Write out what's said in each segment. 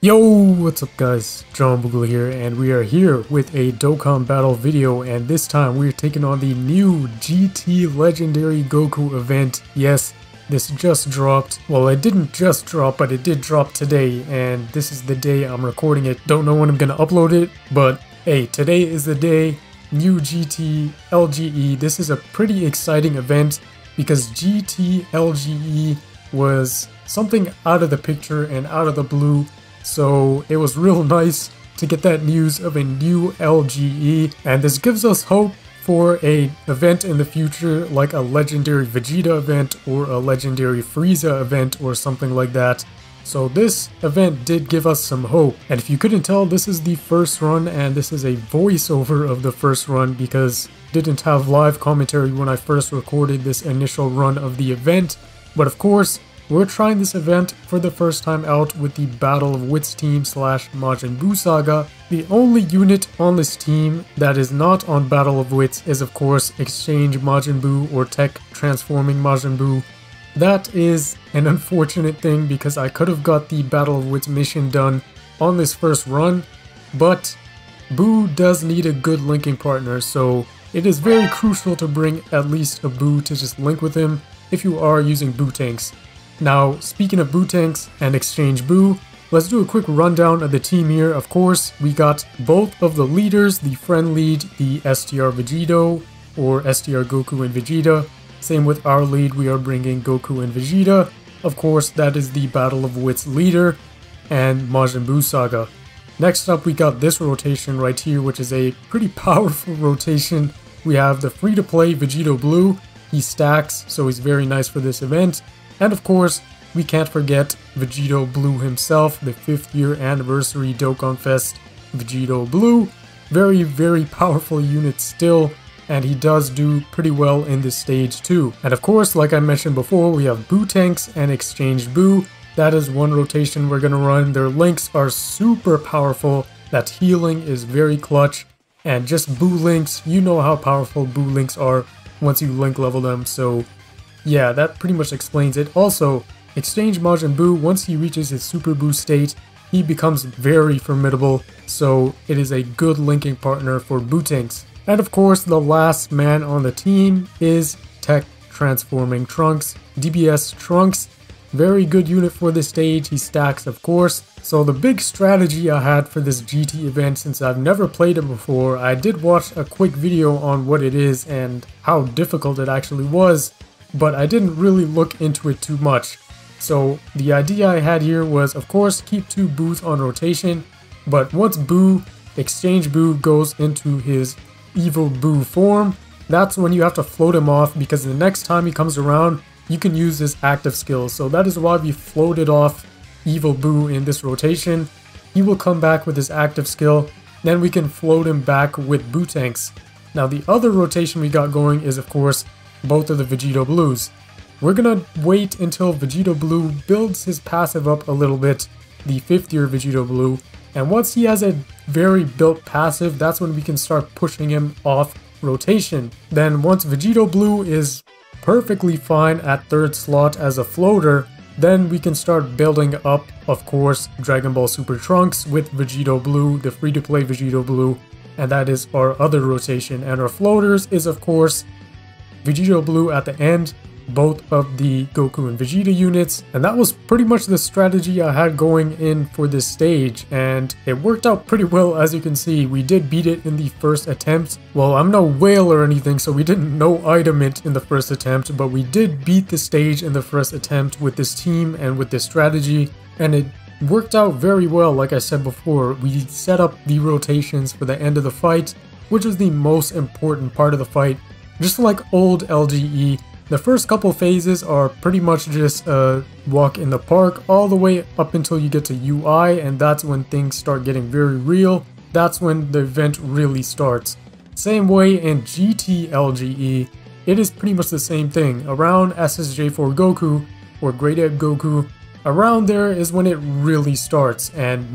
Yo, what's up guys? Boogle here, and we are here with a Dokkan battle video, and this time we're taking on the new GT Legendary Goku event. Yes, this just dropped. Well, it didn't just drop, but it did drop today, and this is the day I'm recording it. Don't know when I'm gonna upload it, but hey, today is the day. New GT LGE. This is a pretty exciting event because GT LGE was something out of the picture and out of the blue. So it was real nice to get that news of a new LGE, and this gives us hope for an event in the future like a Legendary Vegeta event or a Legendary Frieza event or something like that. So this event did give us some hope, and if you couldn't tell, this is the first run and this is a voiceover of the first run because I didn't have live commentary when I first recorded this initial run of the event. But of course, we're trying this event for the first time out with the Battle of Wits team / Majin Buu Saga. The only unit on this team that is not on Battle of Wits is of course Exchange Majin Buu or Tech Transforming Majin Buu. That is an unfortunate thing because I could have got the Battle of Wits mission done on this first run, but Buu does need a good linking partner, so it is very crucial to bring at least a Buu to just link with him if you are using Buu tanks. Now, speaking of Buu tanks and Exchange Buu, let's do a quick rundown of the team here. Of course, we got both of the leaders, the friend lead, the STR Vegito, or STR Goku and Vegeta. Same with our lead, we are bringing Goku and Vegeta. Of course, that is the Battle of Wits leader, and Majin Buu Saga. Next up, we got this rotation right here, which is a pretty powerful rotation. We have the free-to-play Vegito Blue. He stacks, so he's very nice for this event. And of course, we can't forget Vegito Blue himself, the 5th year anniversary Dokkan Fest Vegito Blue. Very, very powerful unit still, and he does do pretty well in this stage too. And of course, like I mentioned before, we have Buu tanks and Exchange Buu. That is one rotation we're gonna run. Their links are super powerful. That healing is very clutch, and just Buu links, you know how powerful Buu links are once you link level them, so yeah, that pretty much explains it. Also, Exchange Majin Buu, once he reaches his Super Buu state, he becomes very formidable, so it is a good linking partner for Buu tanks. And of course, the last man on the team is Tech Transforming Trunks, DBZ Trunks. Very good unit for this stage, he stacks of course. So the big strategy I had for this GT event, since I've never played it before, I did watch a quick video on what it is and how difficult it actually was, but I didn't really look into it too much. So the idea I had here was, of course, keep 2 Buus on rotation, but once Exchange Buu goes into his evil Buu form, that's when you have to float him off, because the next time he comes around, you can use his active skill. So that is why we floated off evil Buu in this rotation. He will come back with his active skill, then we can float him back with Buu tanks. Now the other rotation we got going is of course both of the Vegito Blues. We're gonna wait until Vegito Blue builds his passive up a little bit, the 5th year Vegito Blue, and once he has a very built passive, that's when we can start pushing him off rotation. Then once Vegito Blue is perfectly fine at 3rd slot as a floater, then we can start building up, of course, Dragon Ball Super Trunks with Vegito Blue, the free-to-play Vegito Blue, and that is our other rotation. And our floaters is of course Vegito Blue at the end, both of the Goku and Vegeta units, and that was pretty much the strategy I had going in for this stage, and it worked out pretty well. As you can see, we did beat it in the first attempt. Well, I'm no whale or anything, so we didn't no item it in the first attempt, but we did beat the stage in the first attempt with this team and with this strategy, and it worked out very well. Like I said before, we set up the rotations for the end of the fight, which is the most important part of the fight. Just like old LGE, the first couple phases are pretty much just a walk in the park all the way up until you get to UI, and that's when things start getting very real. That's when the event really starts. Same way in GT LGE, it is pretty much the same thing. Around SSJ4 Goku or Great Ape Goku, around there is when it really starts, and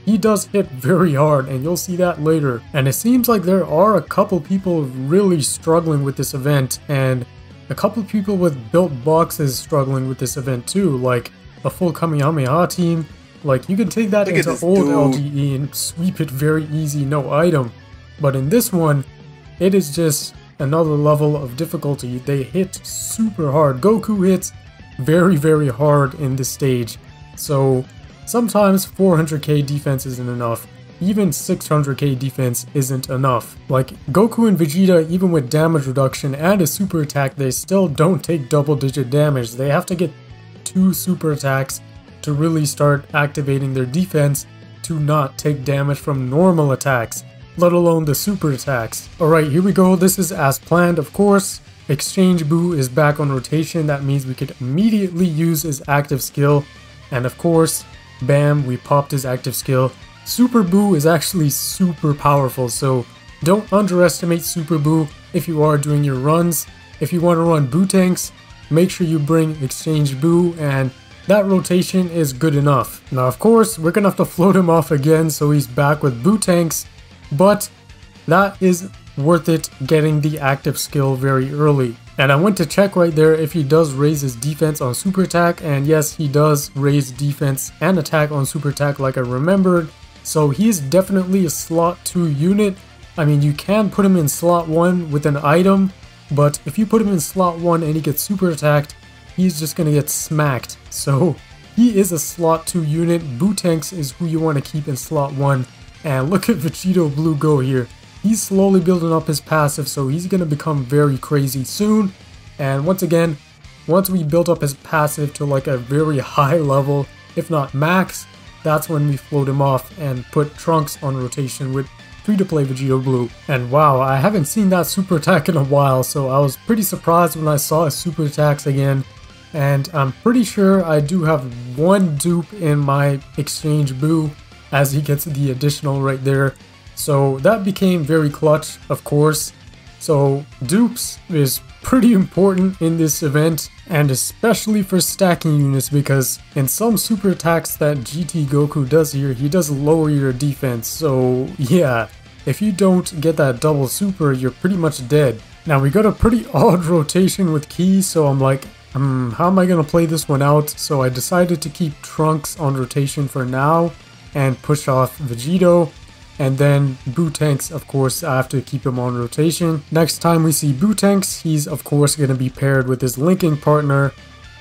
he does hit very hard, and you'll see that later. And it seems like there are a couple people really struggling with this event, and a couple people with built boxes struggling with this event too, like a full Kamehameha team Like, you can take that into old LGE and sweep it very easy, no item. But in this one, it is just another level of difficulty. They hit super hard. Goku hits very, very hard in this stage. So sometimes 400k defense isn't enough. Even 600k defense isn't enough. Like, Goku and Vegeta, even with damage reduction and a super attack, they still don't take double-digit damage. They have to get 2 super attacks to really start activating their defense to not take damage from normal attacks, let alone the super attacks. Alright, here we go. This is as planned, of course. Exchange Boo is back on rotation. That means we could immediately use his active skill. And of course, bam, we popped his active skill. Super Boo is actually super powerful, so don't underestimate Super Boo if you are doing your runs. If you want to run Boo tanks, make sure you bring Exchange Boo, and that rotation is good enough. Now, of course, we're gonna have to float him off again, so he's back with Boo tanks, but that is worth it getting the active skill very early. And I went to check right there if he does raise his defense on super attack, and yes, he does raise defense and attack on super attack like I remembered. So he's definitely a slot 2 unit. I mean, you can put him in slot 1 with an item, but if you put him in slot 1 and he gets super attacked, he's just gonna get smacked. So he is a slot 2 unit. Boo tanks is who you want to keep in slot 1. And look at Vegito Blue go here. He's slowly building up his passive, so he's gonna become very crazy soon. And once again, once we build up his passive to like a very high level, if not max, that's when we float him off and put Trunks on rotation with free-to-play Vegito Blue. And wow, I haven't seen that super attack in a while, so I was pretty surprised when I saw his super attacks again. And I'm pretty sure I do have one dupe in my Exchange Boo as he gets the additional right there. So that became very clutch, of course. So dupes is pretty important in this event, and especially for stacking units, because in some super attacks that GT Goku does here, he does lower your defense. So yeah, if you don't get that double super, you're pretty much dead. Now we got a pretty odd rotation with Ki, so I'm like, how am I gonna play this one out? So I decided to keep Trunks on rotation for now and push off Vegito. And then Boo tanks, of course, I have to keep him on rotation. Next time we see Boo tanks, he's of course going to be paired with his linking partner,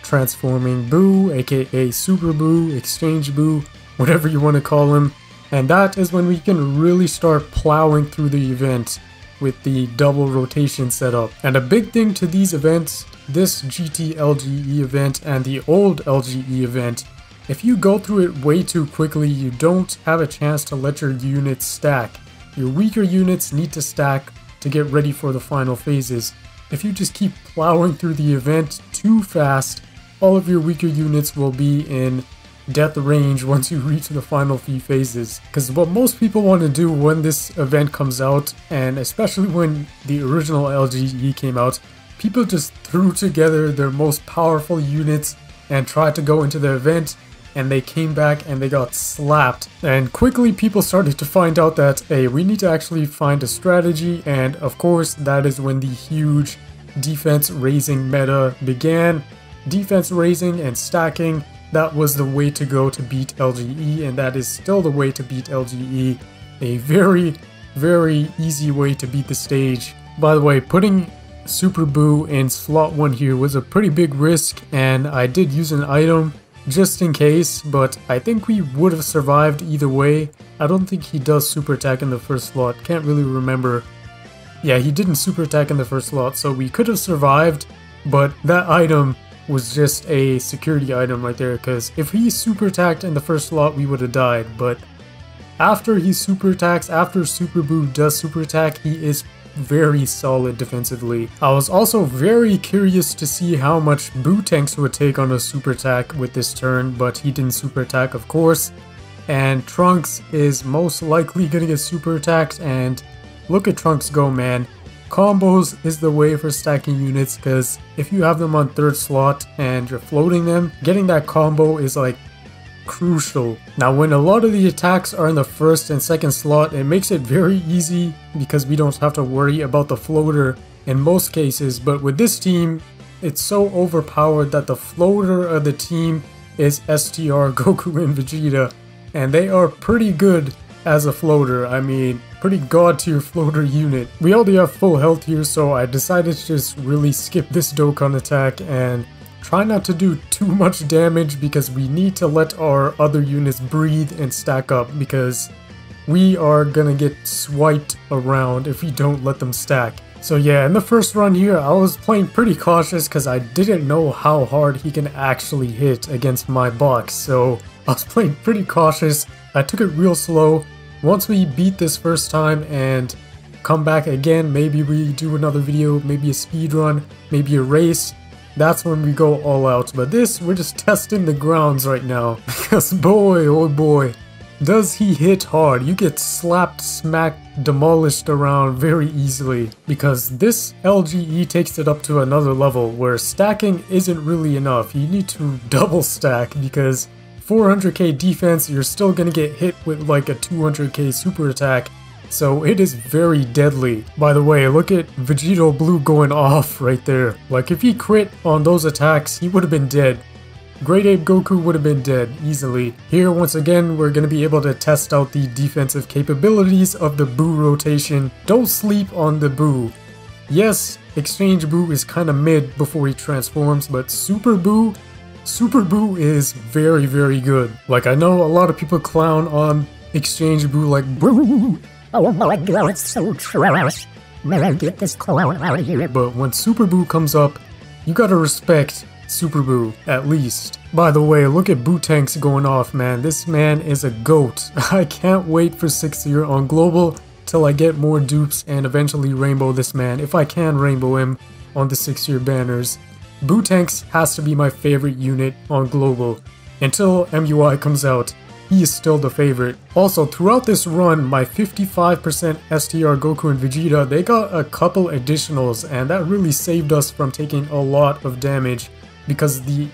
Transforming Boo, aka Super Boo, Exchange Boo, whatever you want to call him. And that is when we can really start plowing through the event with the double rotation setup. And a big thing to these events, this GT LGE event and the old LGE event, if you go through it way too quickly, you don't have a chance to let your units stack. Your weaker units need to stack to get ready for the final phases. If you just keep plowing through the event too fast, all of your weaker units will be in death range once you reach the final few phases. Because what most people want to do when this event comes out, and especially when the original LGE came out, people just threw together their most powerful units and tried to go into the event, and they came back and they got slapped. And quickly people started to find out that, hey, we need to actually find a strategy, and of course that is when the huge defense raising meta began. Defense raising and stacking, that was the way to go to beat LGE, and that is still the way to beat LGE. A very, very easy way to beat the stage. By the way, putting Super Boo in slot 1 here was a pretty big risk, and I did use an item just in case, but I think we would have survived either way. I don't think he does super attack in the first slot, can't really remember. Yeah, he didn't super attack in the first slot, so we could have survived, but that item was just a security item right there, because if he super attacked in the first slot, we would have died. But after he super attacks, after Super Boo does super attack, he is very solid defensively. I was also very curious to see how much Boo tanks would take on a super attack with this turn, but he didn't super attack, of course. And Trunks is most likely gonna get super attacked, and look at Trunks go, man. Combos is the way for stacking units, because if you have them on 3rd slot and you're floating them, getting that combo is like crucial. Now when a lot of the attacks are in the 1st and 2nd slot, it makes it very easy because we don't have to worry about the floater in most cases, but with this team, it's so overpowered that the floater of the team is STR Goku and Vegeta, and they are pretty good as a floater. I mean, pretty god tier floater unit. We already have full health here, so I decided to just really skip this Dokkan attack and try not to do too much damage, because we need to let our other units breathe and stack up, because we are gonna get swiped around if we don't let them stack. So yeah, in the first run here, I was playing pretty cautious because I didn't know how hard he can actually hit against my box. So I was playing pretty cautious. I took it real slow. Once we beat this first time and come back again, maybe we do another video, maybe a speed run, maybe a race. That's when we go all out. But this, we're just testing the grounds right now. Because boy, oh boy, does he hit hard. You get slapped, smacked, demolished around very easily. Because this LGE takes it up to another level where stacking isn't really enough. You need to double stack, because 400k defense, you're still gonna get hit with like a 200k super attack. So it is very deadly. By the way, look at Vegito Blue going off right there. Like if he crit on those attacks, he would have been dead. Great Ape Goku would have been dead easily. Here, once again, we're going to be able to test out the defensive capabilities of the Boo rotation. Don't sleep on the Boo. Yes, Exchange Boo is kind of mid before he transforms, but Super Boo is very, very good. Like, I know a lot of people clown on Exchange Boo like, oh my god, it's so trash. Man, get this clown out of here. But when Super Boo comes up, you gotta respect Super Boo, at least. By the way, look at Boo Tanks going off, man. This man is a goat. I can't wait for 6th year on Global till I get more dupes and eventually rainbow this man, if I can rainbow him on the 6th year banners. Boo Tanks has to be my favorite unit on Global. Until MUI comes out, he is still the favorite. Also, throughout this run, my 55% STR Goku and Vegeta, they got a couple additionals, and that really saved us from taking a lot of damage, because the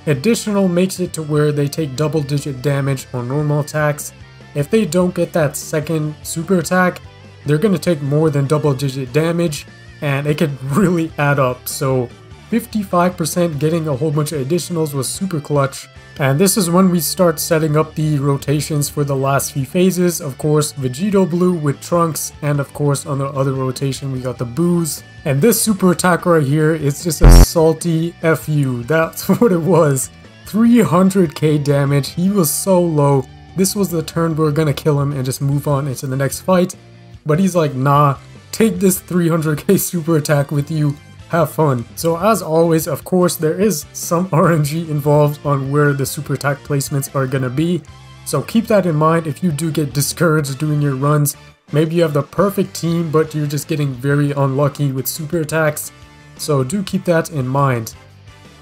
additional makes it to where they take double-digit damage on normal attacks. If they don't get that second super attack, they're gonna take more than double-digit damage, and it could really add up. So 55% getting a whole bunch of additionals was super clutch. And this is when we start setting up the rotations for the last few phases. Of course, Vegito Blue with Trunks, and of course on the other rotation we got the Boos. And this super attack right here is just a salty FU. That's what it was. 300k damage. He was so low. This was the turn we were gonna kill him and just move on into the next fight. But he's like, nah, take this 300k super attack with you. Have fun. So as always, of course, there is some RNG involved on where the super attack placements are gonna be. So keep that in mind if you do get discouraged doing your runs. Maybe you have the perfect team, but you're just getting very unlucky with super attacks. So do keep that in mind.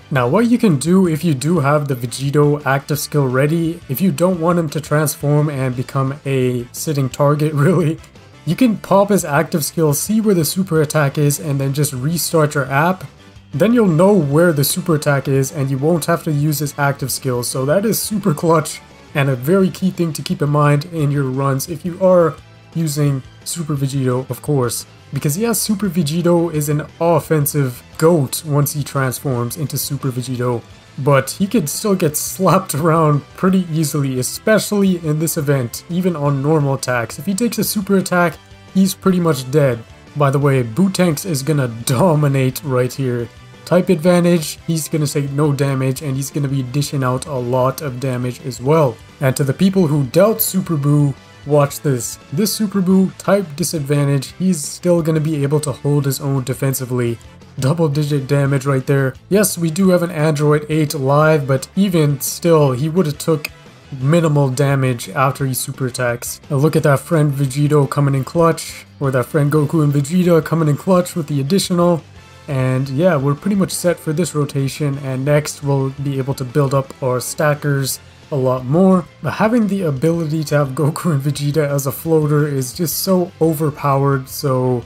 Now what you can do if you do have the Vegito active skill ready, if you don't want him to transform and become a sitting target really, you can pop his active skill, see where the super attack is, and then just restart your app. Then you'll know where the super attack is and you won't have to use his active skill. So that is super clutch and a very key thing to keep in mind in your runs if you are using Super Vegito, of course. Because yes, Super Vegito is an offensive goat once he transforms into Super Vegito. But he could still get slapped around pretty easily, especially in this event, even on normal attacks. If he takes a super attack, he's pretty much dead. By the way, Boo Tanks is gonna dominate right here. Type advantage, he's gonna take no damage, and he's gonna be dishing out a lot of damage as well. And to the people who doubt Super Boo, watch this. This Super Boo, type disadvantage, he's still gonna be able to hold his own defensively. Double-digit damage right there. Yes, we do have an Android 8 live, but even still, he would have took minimal damage after he super attacks. Now look at that friend Vegito coming in clutch, or that friend Goku and Vegeta coming in clutch with the additional. And yeah, we're pretty much set for this rotation, and next we'll be able to build up our stackers a lot more. But having the ability to have Goku and Vegeta as a floater is just so overpowered, so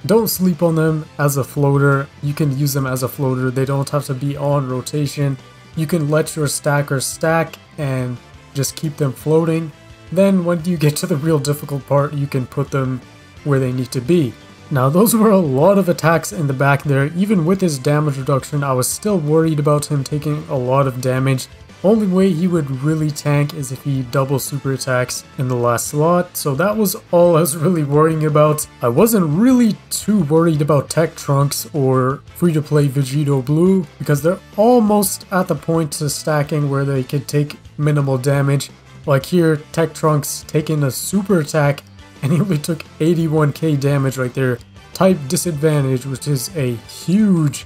don't sleep on them as a floater. You can use them as a floater. They don't have to be on rotation. You can let your stackers stack and just keep them floating. Then when you get to the real difficult part, you can put them where they need to be. Now those were a lot of attacks in the back there. Even with his damage reduction, I was still worried about him taking a lot of damage. Only way he would really tank is if he double super attacks in the last slot, so that was all I was really worrying about. I wasn't really too worried about Tech Trunks or free-to-play Vegito Blue because they're almost at the point to stacking where they could take minimal damage. Like here, Tech Trunks taking a super attack and he only took 81k damage right there. Type disadvantage, which is a huge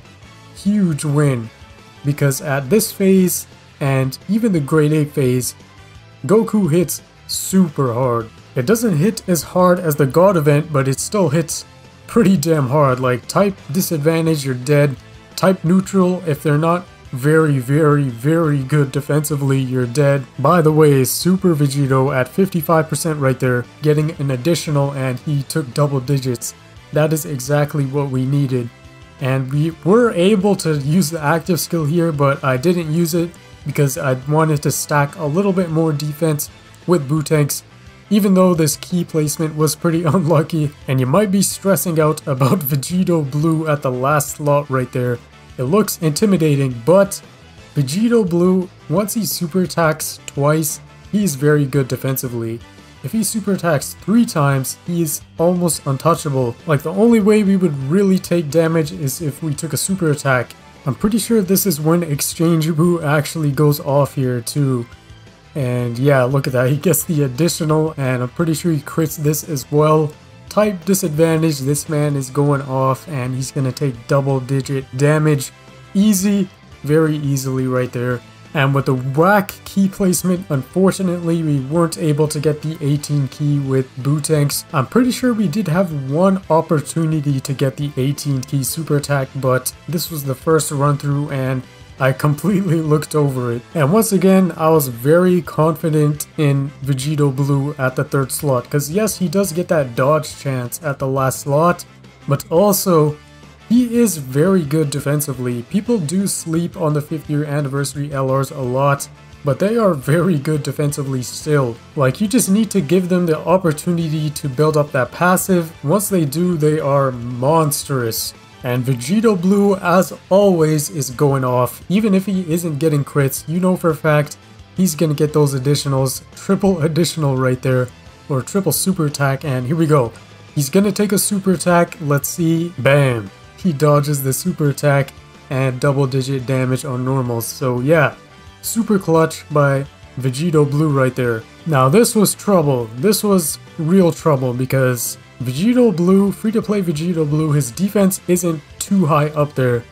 win, because at this phase and even the grade 8 phase, Goku hits super hard. It doesn't hit as hard as the God event, but it still hits pretty damn hard. Like type disadvantage, you're dead. Type neutral, if they're not very good defensively, you're dead. By the way, Super Vegito at 55% right there, getting an additional, and he took double digits. That is exactly what we needed. And we were able to use the active skill here, but I didn't use it because I wanted to stack a little bit more defense with Bootanks, even though this key placement was pretty unlucky. And you might be stressing out about Vegito Blue at the last slot right there. It looks intimidating, but Vegito Blue, once he super attacks twice, he's very good defensively. If he super attacks 3 times, he's almost untouchable. Like the only way we would really take damage is if we took a super attack. I'm pretty sure this is when Exchange Boo actually goes off here too. And yeah, look at that, he gets the additional, and I'm pretty sure he crits this as well. Type disadvantage, this man is going off and he's gonna take double digit damage. Easy, very easily right there. And with the whack key placement, unfortunately we weren't able to get the 18 key with Bootanks. I'm pretty sure we did have one opportunity to get the 18 key super attack, but this was the first run through and I completely looked over it. And once again, I was very confident in Vegito Blue at the 3rd slot, because yes, he does get that dodge chance at the last slot, but also he is very good defensively. People do sleep on the 5th year anniversary LRs a lot, but they are very good defensively still. Like, you just need to give them the opportunity to build up that passive. Once they do, they are monstrous. And Vegito Blue, as always, is going off. Even if he isn't getting crits, you know for a fact he's gonna get those additionals. Triple additional right there, or triple super attack, and here we go. He's gonna take a super attack, let's see, bam. He dodges the super attack and double digit damage on normals. So yeah, super clutch by Vegito Blue right there. Now this was trouble. This was real trouble because Vegito Blue, free-to-play Vegito Blue, his defense isn't too high up there.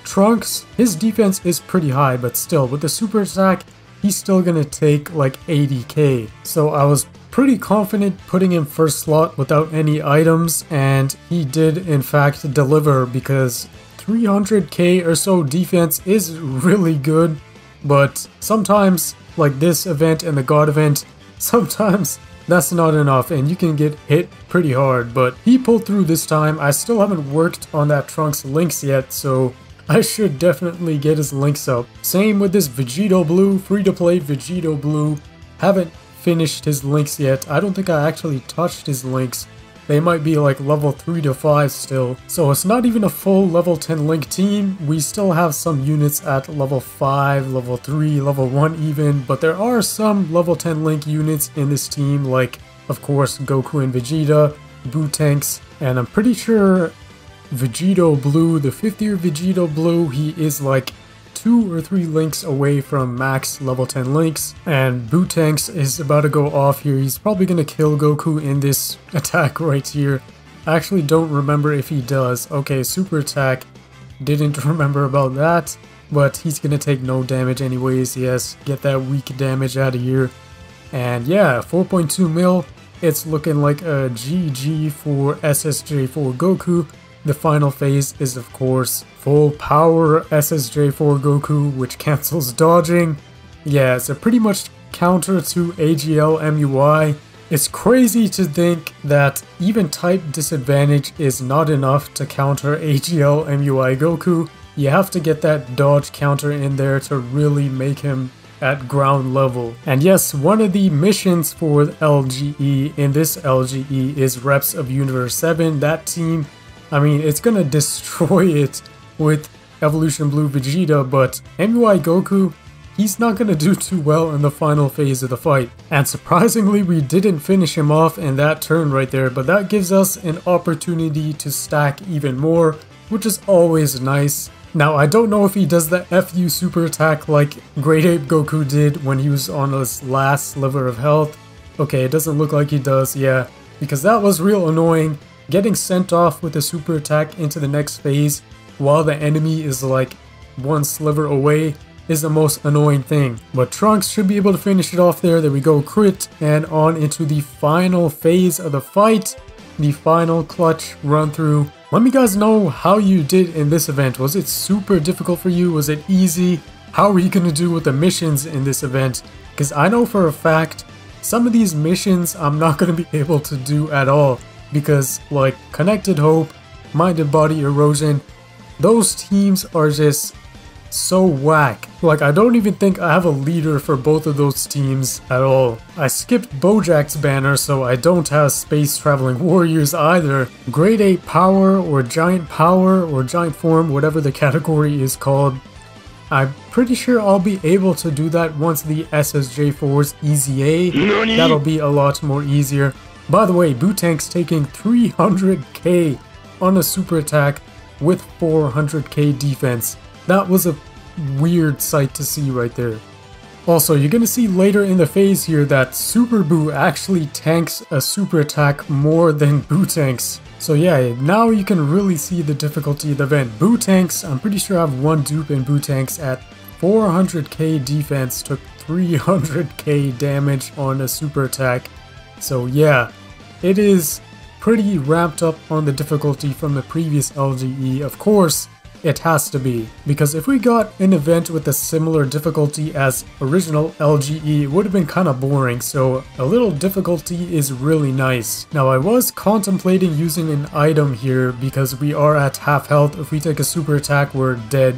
Trunks, his defense is pretty high, but still, with the super attack, he's still gonna take like 80k. So I was pretty confident putting him 1st slot without any items, and he did in fact deliver, because 300k or so defense is really good, but sometimes, like this event and the God event, sometimes that's not enough and you can get hit pretty hard. But he pulled through this time. I still haven't worked on that Trunks links yet, so I should definitely get his links up. Same with this Vegito Blue, free-to-play Vegito Blue. Haven't finished his links yet. I don't think I actually touched his links. They might be like level 3 to 5 still. So it's not even a full level 10 link team. We still have some units at level 5, level 3, level 1 even. But there are some level 10 link units in this team, like of course Goku and Vegeta, Bootanks, and I'm pretty sure Vegito Blue, the 5th year Vegito Blue, he is like 2 or 3 links away from max level 10 links, and Bootanks is about to go off here. He's probably gonna kill Goku in this attack right here. I actually don't remember if he does. Okay, super attack, didn't remember about that, but he's gonna take no damage anyways. Yes, get that weak damage out of here. And yeah, 4.2 mil, it's looking like a GG for SSJ4 Goku. The final phase is of course full power SSJ4 Goku, which cancels dodging. Yeah, it's a pretty much counter to AGL MUI. It's crazy to think that even type disadvantage is not enough to counter AGL MUI Goku. You have to get that dodge counter in there to really make him at ground level. And yes, one of the missions for LGE in this LGE is Reps of Universe 7. That team, I mean, it's gonna destroy it with Evolution Blue Vegeta, but MUI Goku, he's not going to do too well in the final phase of the fight. And surprisingly, we didn't finish him off in that turn right there, but that gives us an opportunity to stack even more, which is always nice. Now, I don't know if he does the FU super attack like Great Ape Goku did when he was on his last sliver of health. Okay, it doesn't look like he does, yeah, because that was real annoying. Getting sent off with a super attack into the next phase while the enemy is like one sliver away is the most annoying thing. But Trunks should be able to finish it off there. There we go, crit, and on into the final phase of the fight. The final clutch run through. Let me guys know how you did in this event. Was it super difficult for you? Was it easy? How are you going to do with the missions in this event? Because I know for a fact some of these missions I'm not going to be able to do at all. Because like Connected Hope, Mind and Body Erosion, those teams are just so whack. Like, I don't even think I have a leader for both of those teams at all. I skipped Bojack's banner, so I don't have Space Traveling Warriors either. Grade 8 Power or Giant Form, whatever the category is called. I'm pretty sure I'll be able to do that once the SSJ4's EZA. That'll be a lot more easier. By the way, Bootank's taking 300k on a super attack with 400k defense. That was a weird sight to see right there. Also, you're gonna see later in the phase here that Super Boo actually tanks a super attack more than Bootank's. So yeah, now you can really see the difficulty of the event. Bootank's, I'm pretty sure I have one dupe in Bootank's at 400k defense, took 300k damage on a super attack. So yeah, it is pretty ramped up on the difficulty from the previous LGE. Of course, it has to be, because if we got an event with a similar difficulty as original LGE, it would have been kind of boring, so a little difficulty is really nice. Now, I was contemplating using an item here because we are at half health. If we take a super attack, we're dead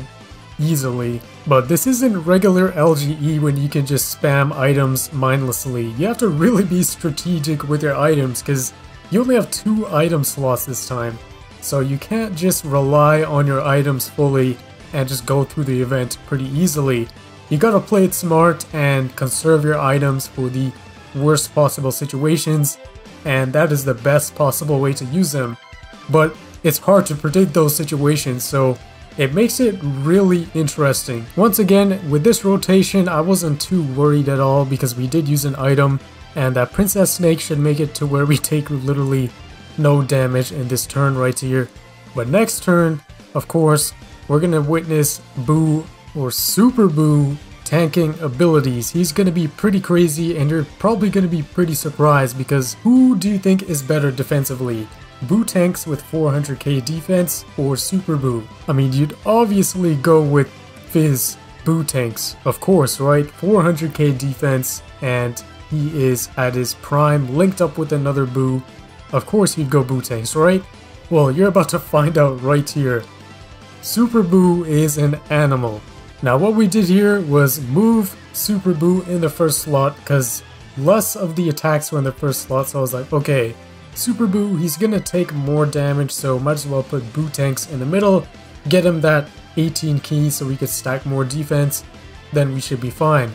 easily. But this isn't regular LGE when you can just spam items mindlessly. You have to really be strategic with your items because you only have 2 item slots this time. So you can't just rely on your items fully and just go through the event pretty easily. You gotta play it smart and conserve your items for the worst possible situations, and that is the best possible way to use them. But it's hard to predict those situations, so it makes it really interesting. Once again, with this rotation, I wasn't too worried at all because we did use an item, and that Princess Snake should make it to where we take literally no damage in this turn right here. But next turn, of course, we're gonna witness Boo or Super Boo tanking abilities. He's gonna be pretty crazy and you're probably gonna be pretty surprised because who do you think is better defensively? Boo tanks with 400k defense or Super Boo? I mean, you'd obviously go with Fizz Boo tanks, of course, right? 400k defense and he is at his prime linked up with another Boo. Of course you'd go Boo tanks, right? Well, you're about to find out right here. Super Boo is an animal. Now what we did here was move Super Boo in the first slot because less of the attacks were in the first slot, so I was like, okay, Super Boo, he's gonna take more damage, so might as well put Boo tanks in the middle, get him that 18 keys so we could stack more defense, then we should be fine.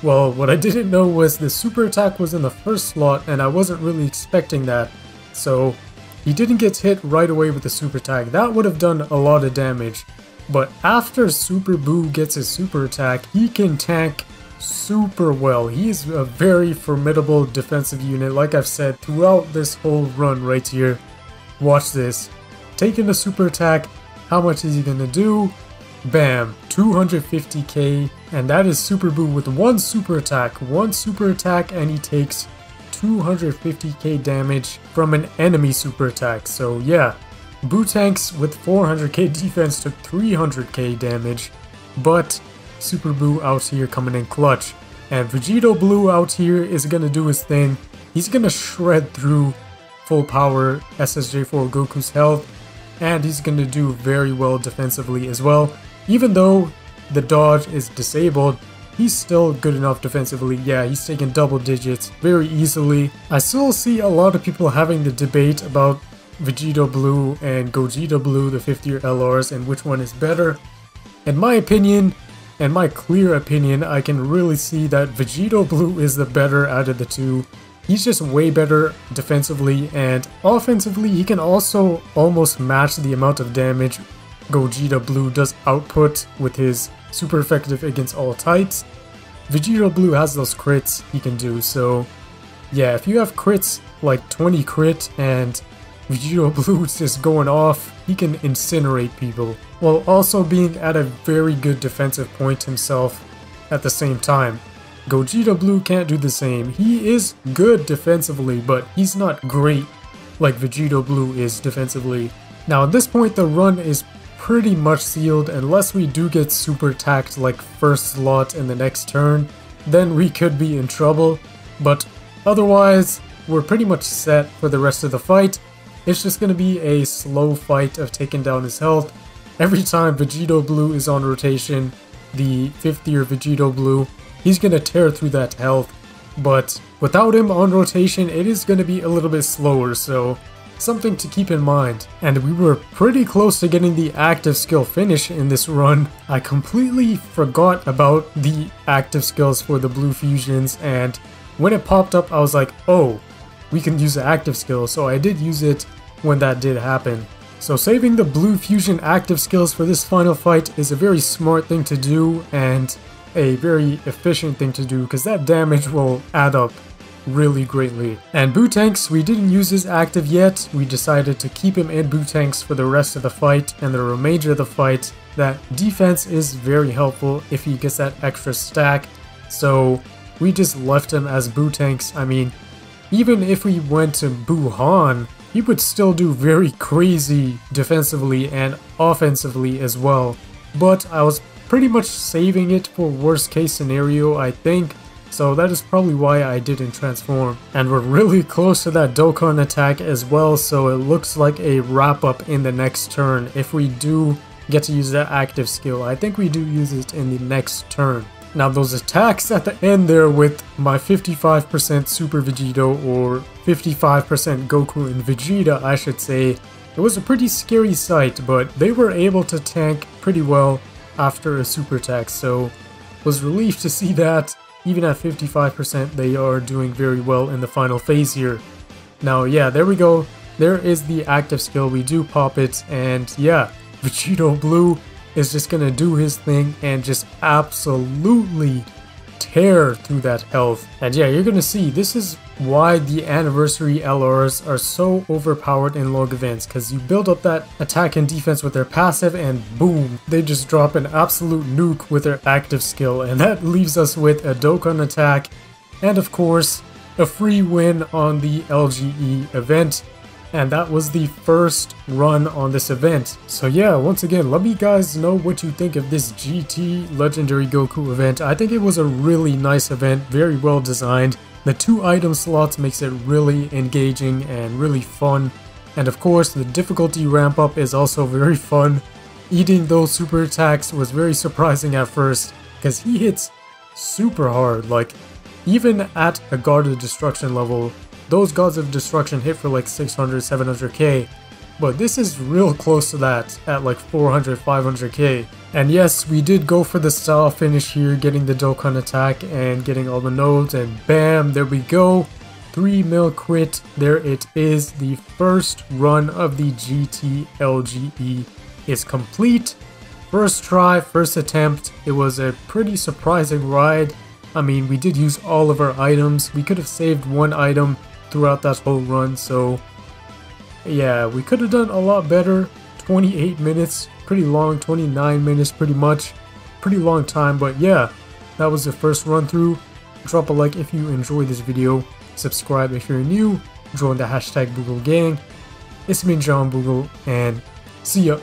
Well, what I didn't know was the super attack was in the first slot and I wasn't really expecting that. So he didn't get hit right away with the super attack. That would have done a lot of damage. But after Super Boo gets his super attack, he can tank super well. He's a very formidable defensive unit, like I've said throughout this whole run right here. Watch this. Taking the super attack, how much is he gonna do? Bam, 250k, and that is Super Boo with one super attack and he takes 250k damage from an enemy super attack. So yeah, Boo tanks with 400k defense took 300k damage, but Super Boo out here coming in clutch. And Vegito Blue out here is gonna do his thing. He's gonna shred through full power SSJ4 Goku's health, and he's gonna do very well defensively as well. Even though the dodge is disabled, he's still good enough defensively. Yeah, he's taking double digits very easily. I still see a lot of people having the debate about Vegito Blue and Gogeta Blue, the 5th year LRs, and which one is better. In my opinion, in my clear opinion, I can really see that Vegito Blue is the better out of the two. He's just way better defensively, and offensively he can also almost match the amount of damage Gogeta Blue does output with his super effective against all types. Vegito Blue has those crits he can do, so yeah, if you have crits like 20 crit and Vegito Blue's just going off, he can incinerate people, while also being at a very good defensive point himself at the same time. Gogeta Blue can't do the same. He is good defensively, but he's not great like Vegito Blue is defensively. Now at this point the run is pretty much sealed unless we do get super attacked like first slot in the next turn, then we could be in trouble, but otherwise we're pretty much set for the rest of the fight. It's just going to be a slow fight of taking down his health. Every time Vegito Blue is on rotation, the 5th tier Vegito Blue, he's going to tear through that health, but without him on rotation it is going to be a little bit slower, so something to keep in mind. And we were pretty close to getting the active skill finish in this run. I completely forgot about the active skills for the blue fusions, and when it popped up I was like, oh, we can use the active skill, so I did use it when that did happen. So saving the blue fusion active skills for this final fight is a very smart thing to do and a very efficient thing to do, because that damage will add up really greatly. And Bootanks, we didn't use his active yet. We decided to keep him in Bootanks for the rest of the fight and the remainder of the fight. That defense is very helpful if he gets that extra stack, so we just left him as Bootanks. I mean, even if we went to Buhan, he would still do very crazy defensively and offensively as well. But I was pretty much saving it for worst case scenario, I think. So that is probably why I didn't transform. And we're really close to that Dokkan attack as well, so it looks like a wrap up in the next turn. If we do get to use that active skill, I think we do use it in the next turn. Now those attacks at the end there with my 55% Super Vegito, or 55% Goku and Vegeta I should say, it was a pretty scary sight, but they were able to tank pretty well after a super attack, so was relieved to see that even at 55% they are doing very well in the final phase here. Now yeah, there we go, there is the active skill, we do pop it, and yeah, Vegito Blue is just gonna do his thing and just absolutely tear through that health. And yeah, you're gonna see this is why the anniversary LRs are so overpowered in log events, because you build up that attack and defense with their passive and boom, they just drop an absolute nuke with their active skill, and that leaves us with a Dokkan attack and of course a free win on the LGE event. And that was the first run on this event. So yeah, once again, let me guys know what you think of this GT Legendary Goku event. I think it was a really nice event, very well designed. The 2 item slots makes it really engaging and really fun. And of course, the difficulty ramp up is also very fun. Eating those super attacks was very surprising at first, because he hits super hard. Like, even at a Guard of Destruction level, those Gods of Destruction hit for like 600, 700k, but this is real close to that at like 400, 500k. And yes, we did go for the style finish here, getting the Dokkan attack and getting all the nodes, and bam, there we go. 3 mil crit, there it is. The first run of the GT LGE is complete. First try, first attempt. It was a pretty surprising ride. I mean, we did use all of our items. We could have saved 1 item throughout that whole run, so yeah, we could have done a lot better. 28 minutes, pretty long, 29 minutes pretty much, pretty long time, but yeah, that was the first run through. Drop a like if you enjoyed this video, subscribe if you're new, join the hashtag Boogle gang. It's me, John Boogle, and see ya.